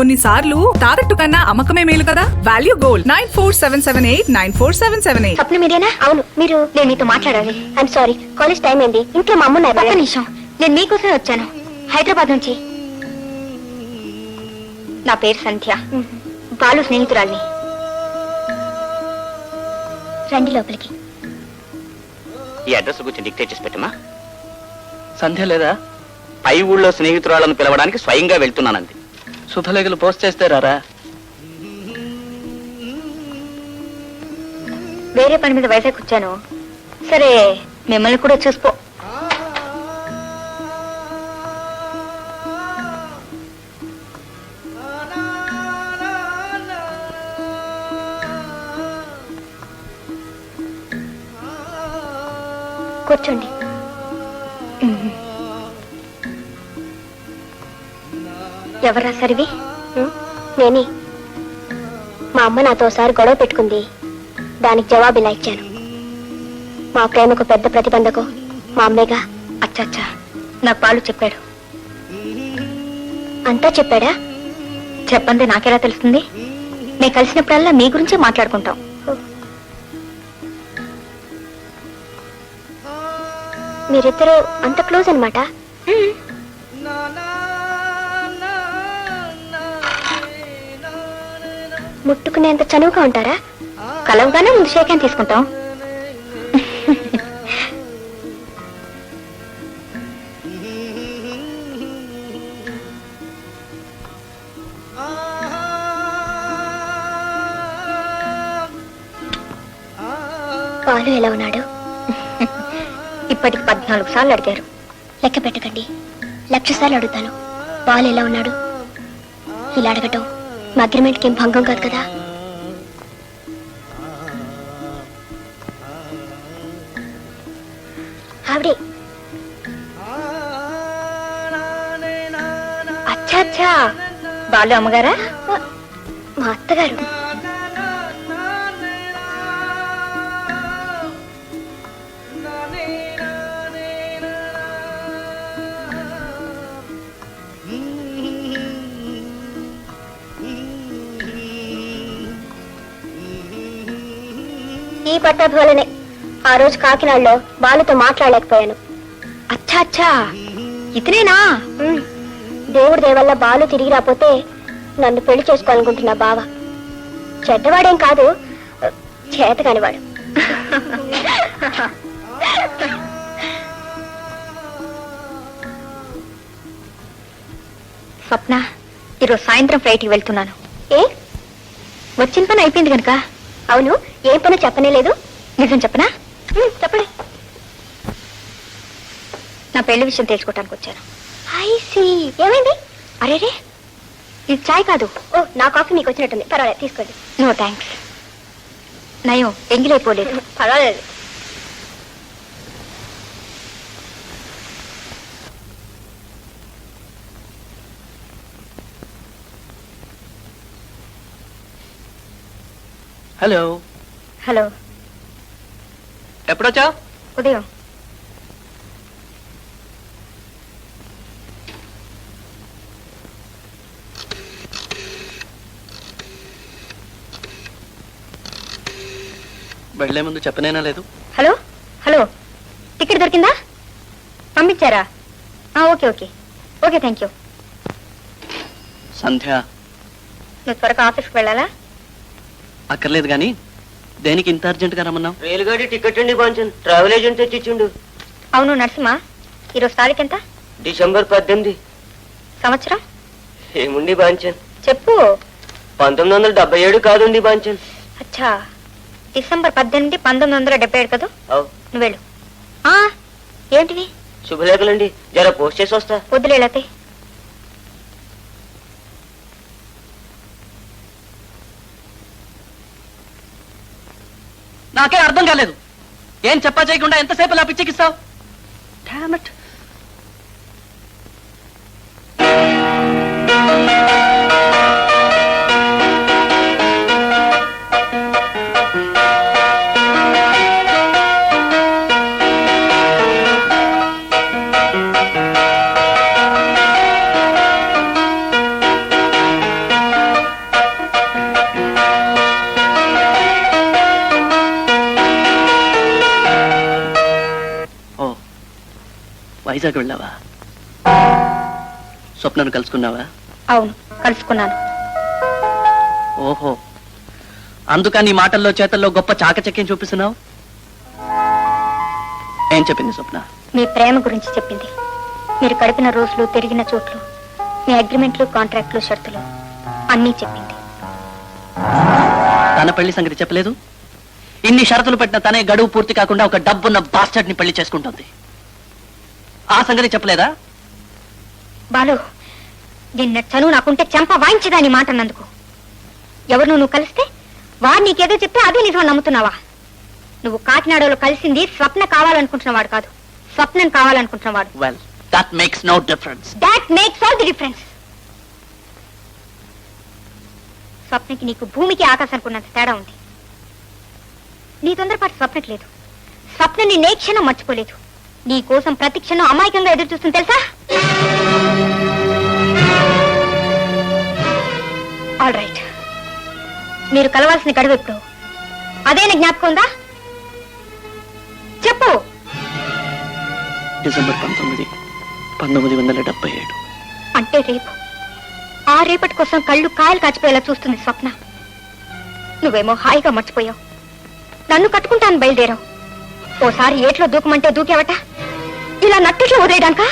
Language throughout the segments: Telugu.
కొన్నిసార్లు తాకట్టు కన్నా అమ్మకమే మేలు కదా. Value gold 9477894778. స్వప్న మీరేనా? అవును, మీరు. నేను మీతో మాట్లాడాలి. ఐఎమ్ సారీ, కాలేజ్ టైం అయింది. ఇంట్లో మా అమ్మ ఒక్క నిమిషం. నేను మీకోసమే వచ్చాను, హైదరాబాద్ నుంచి. నా పేరు సంధ్య, బాలు స్నేహితురాల్ని. రండి లోపలికి. ఈ అడ్రస్ గురించి డిక్టేట్ చేసి పెట్టమా. సంధ్య లేదా? పై ఊళ్ళో స్నేహితురాలను పిలవడానికి స్వయంగా వెళ్తున్నానంది. శుభలేఖలు పోస్ట్ చేస్తే రారా? వేరే పని మీద వైజాగ్ వచ్చాను. సరే, మిమ్మల్ని కూడా చూసుకో. కూర్చోండి. ఎవరు రాసారివి? నేనే. మా అమ్మ నాతో ఒకసారి గొడవ పెట్టుకుంది, దానికి జవాబు ఇలా ఇచ్చాను. మా ప్రేమకు పెద్ద ప్రతిబంధకు మా అమ్మేగా. అచ్చా, నాకు పాలు చెప్పాడు. అంతా చెప్పాడా? చెప్పండి, నాకెలా తెలుస్తుంది? మేము కలిసినప్పుడల్లా మీ గురించే మాట్లాడుకుంటాం. మీరిద్దరూ అంత క్లోజ్ అన్నమాట. ముట్టుకునేంత చనువుగా ఉంటారా? కలవగానే ముందు షేక్ హ్యాండ్ తీసుకుంటాం. పాలు ఎలా ఉన్నాడు? ఇప్పటికి 14 సార్లు అడిగారు. లెక్క పెట్టకండి, 1,00,000 సార్లు అడుగుతాను. పాలు ఎలా ఉన్నాడు? ఇలా అడగటం మా అగ్రిమెంట్కి ఏం భంగం కాదు కదా. ఆవిడే. అచ్చా, బాలు అమ్మగారా? మా అత్తగారు. ఈ పట్టాభి వల్లనే ఆ రోజు కాకినాడలో బాలుతో మాట్లాడలేకపోయాను. అచ్చా, ఇతనేనా? దేవుడి దేవల్ల బాలు తిరిగి రాపోతే నన్ను పెళ్లి చేసుకోవాలనుకుంటున్నా బావ. చెడ్డవాడేం కాదు, చేతకానివాడు. స్వప్న, ఈరోజు సాయంత్రం ఫ్లైట్కి వెళ్తున్నాను. ఏ? వచ్చిన పని అయిపోయింది కనుక. అవును, ఏం పని చెప్పనే లేదు. నిజం చెప్పనా? చెప్పలే. నా పెళ్లి విషయం తెలుసుకోవటానికి వచ్చాను. ఏమైంది? అరేరే, ఇది చాయ్ కాదు. ఓ, నా కాఫీ మీకు వచ్చినట్టుంది. పర్వాలేదు, తీసుకోండి. No thanks. నయం ఎంగిలైపోలేదు. పర్వాలేదు. హలో. హలో. ఎప్పుడొచ్చా? ఉదయం. వెళ్లే ముందు చెప్పనేనా లేదు? హలో, టికెట్ దొరికిందా? పంపించారా? Okay, thank you. సంధ్య, నువ్వు త్వరగా ఆఫీస్కి వెళ్ళాలా? అక్కర్లేదు గాని దేనికి ఇంత అర్జెంట్ గా రమ్మన్నావు? రైలు గాడి టికెట్ అండి బాంచన్, ట్రావెల్ ఏజెంట్ తెచ్చిచ్చిండు. అవును నరసింహ, ఈరోజు తారీఖు ఎంత? డిసెంబర్ 18. సంవత్సరం ఏముండి బాంచన్? చెప్పు. 1977 కాదండి బాంచన్. అచ్చా, డిసెంబర్ 18, 1977 కదా. నువ్వు వెళ్ళు. ఏంటివి? శుభలేఖలండి, జర పోస్ట్ చేసి వస్తా. వద్దులేతే. నాకే అర్థం కాలేదు. ఏం చెప్పా చేయకుండా ఎంతసేపు ఇలా పిచ్చికిస్తావు? వైజాగ్ వెళ్ళావా? స్వప్నను కలుసుకున్నావా? అవును, కలుసుకున్నాను. ఓహో, అందుకని నీ మాటల్లో చేతల్లో గొప్ప చాకచక్యం చూపిస్తున్నావు. ఏం చెప్పింది స్వప్న? మీ ప్రేమ గురించి చెప్పింది. మీరు గడిపిన రోజులు, తిరిగిన చోట్లు, మీ అగ్రిమెంట్లు, కాంట్రాక్ట్లు, షరతులు అన్నీ చెప్పింది. తన పెళ్లి సంగతి చెప్పలేదు. ఇన్ని షరతులు పెట్టిన తనే గడువు పూర్తి కాకుండా ఒక డబ్బున్న బాస్టర్డ్ ని పెళ్లి చేసుకుంటుంది. ఆ సంగతి చెప్పలేదా? బాలు, నిన్న చనువు నాకుంటే చెంప వాయించదాని మాట అన్నందుకు. ఎవరు నువ్వు కలిస్తే వాడు నీకేదో చెప్తే అదే నిజం నమ్ముతున్నావా? నువ్వు కాకినాడలో కలిసింది స్వప్న కావాలనుకుంటున్నవాడు కాదు, స్వప్నం కావాలనుకుంటున్నవాడు. Well, that makes no difference. That makes all the difference. స్వప్నకి నీకు భూమికి ఆకాశానికి ఉన్నంత తేడా ఉంది. నీ తొందరపాటు స్వప్నకి లేదు. స్వప్నని నే క్షణం మర్చిపోలేదు. నీ కోసం ప్రతి క్షణం అమాయకంగా ఎదురు చూస్తుంది తెలుసా? ఆల్ రైట్, మీరు కలవాల్సిన గడువు ఎప్పుడు? అదేనా జ్ఞాపకం ఉందా? చెప్పు. డిసెంబర్ 19, 1977. అంటే రేపు. ఆ రేపటి కోసం కళ్ళు కాయలు కాచిపోయేలా చూస్తుంది స్వప్న. నువ్వేమో హాయిగా మర్చిపోయావు. నన్ను కట్టుకుంటాను బయలుదేరావు. ఓసారి ఏట్లో దూకమంటే దూకేవట. ఇలా నట్టుట్లో వదిలేయడానికా?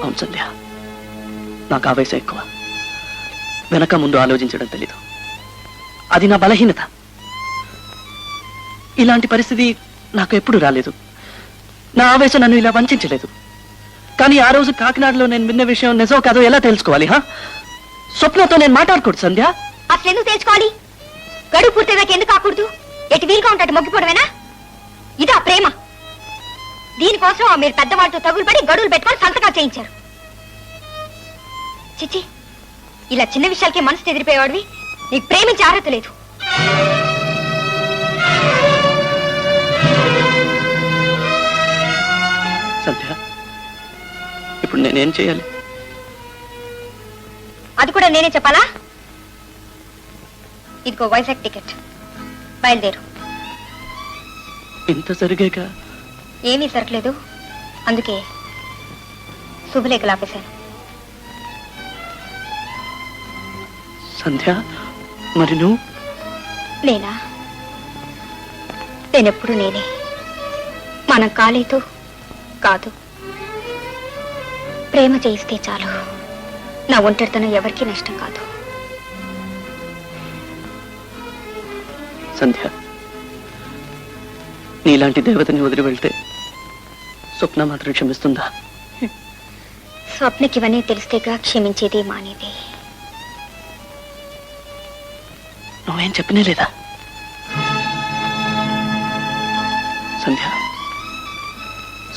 అవును సంధ్య, నాకు ఆవేశం ఎక్కువ. వెనక ముందు ఆలోచించడం తెలీదు. అది నా బలహీనత. ఇలాంటి పరిస్థితి నాకు ఎప్పుడు రాలేదు. నా ఆవేశం నన్ను ఇలా వంచలేదు. కానీ ఆ రోజు కాకినాడలో నేను విన్న విషయం నిజం కాదో ఎలా తెలుసుకోవాలి? స్వప్నతో నేను మాట్లాడకూడదు సంధ్య. అసలు ఎందుకు తెలుసుకోవాలి? గడువు పూర్తయ్యాక ఎందుకు కాకూడదు? ఎటు వీలుగా ఉంటాడు మొగ్గిపోవడమేనా? ఇదా ప్రేమ? దీనికోసం మీరు పెద్దవాళ్ళతో తగులు పడి గడువులు పెట్టుకొని సంతకాలు చేయించారు. చిచి, ఇలా చిన్న విషయాలకే మనసు ఎదిరిపోయేవాడివి. నీకు ప్రేమించే అర్హత లేదు. సంధ్య, ఇప్పుడు నేనేం చేయాలి? అది కూడా నేనే చెప్పాలా? ఇదిగో వైజాగ్ టికెట్, బయలుదేరు. ఇంత జరిగాక ఏమీ సరకలేదు, అందుకే శుభలేఖలు ఆపేశాను. సంధ్య, మరి నువ్వు? నేనా? నేనెప్పుడు నేనే. మనం కాలేదు కాదు, ప్రేమ చేయిస్తే చాలు. నా ఒంటరితనం ఎవరికీ నష్టం కాదు. సంధ్య, నీలాంటి దేవతని వదిలి వెళ్తే స్వప్న మాత్రం క్షమిస్తుందా? స్వప్నకి ఇవన్నీ తెలిస్తేగా క్షమించేది మానేది. నువ్వేం చెప్పినే లేదా? సంధ్య,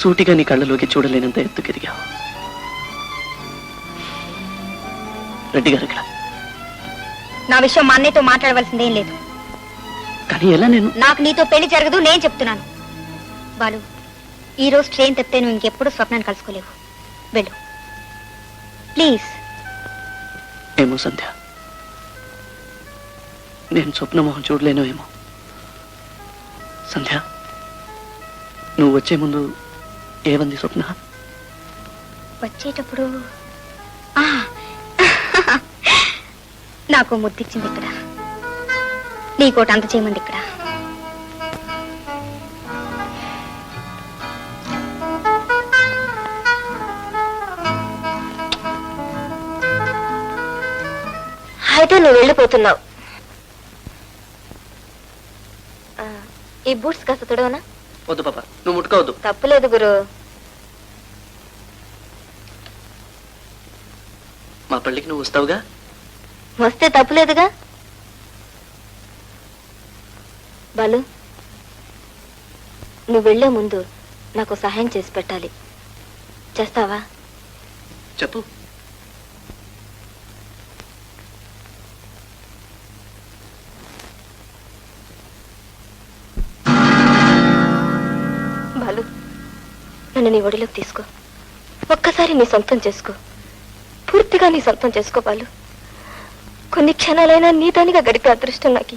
సూటిగా నీ కళ్ళలోకి చూడలేనంత ఎత్తుకెదిగావు. రెడ్డి గారు ఇక్కడ. నా విషయం మా అన్నయ్యతో మాట్లాడవలసిందేం లేదు. కానీ ఎలా? నాకు నీతో పెళ్లి జరగదు, నేను చెప్తున్నాను. బాలు, ఈ రోజు ట్రైన్ తప్పితే నువ్వు ఇంకెప్పుడు స్వప్నాన్ని కలుసుకోలేవు. వెళ్ళు ప్లీజ్. ఏమో సంధ్య, నేను స్వప్నమోహం చూడలేను ఏమో. సంధ్య, నువ్వు వచ్చే ముందు ఏమంది స్వప్న? వచ్చేటప్పుడు నాకు ముద్దిచ్చింది ఇక్కడ, నీకోటి అంత చేయమంది ఇక్కడ. అయితే నువ్వు వెళ్ళిపోతున్నావు. ఈ బూట్స్ కాస్త తొడవనా? వద్దు పాప, నువ్వు ముట్టుకోవద్దు. తప్పులేదు గురు. మా పెళ్ళికి నువ్వు వస్తావుగా? వస్తే తప్పులేదుగా. బాలు, నువ్వు వెళ్లే ముందు నాకు సహాయం చేసి పెట్టాలి. చేస్తావా? చెప్పు. బాలు, నన్ను నీ ఒడిలోకి తీసుకో. ఒక్కసారి నీ సొంతం చేసుకో. పూర్తిగా నీ సొంతం చేసుకో బాలు. కొన్ని క్షణాలైనా నీదానిగా గడిపే అదృష్టం నాకు.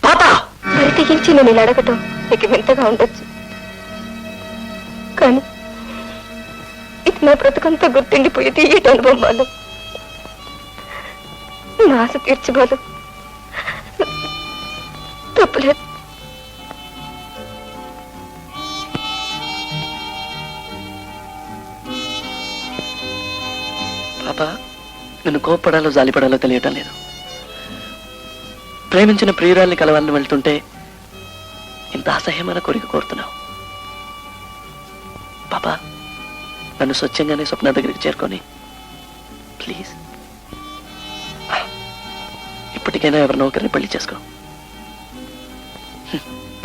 పాప, మరి తెగించి నేను ఇలా అడగటం నీకు వింతగా ఉండొచ్చు, కానీ ఇది నా బ్రతుకంతా గుర్తుండిపోయేది ఈ అనుభవం వాళ్ళు. నా ఆశ తీర్చిపోదు, తప్పులేదు. పాప, నిన్ను కోప్పడాలో జాలిపడాలో తెలియటం లేదు. ప్రేమించిన ప్రియురాల్ని కలవాలని వెళ్తుంటే ఇంత అసహ్యమైన కోరిక కోరుతున్నావు. పాప, నన్ను స్వచ్ఛంగానే స్వప్న దగ్గరికి చేరుకొని ప్లీజ్ ఇప్పటికైనా ఎవరినో ఒకరిని పెళ్లి చేసుకో.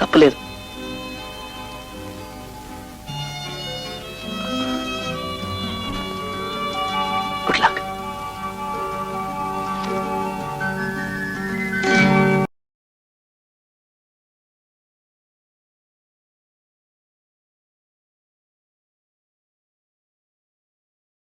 తప్పులేదు. Good luck.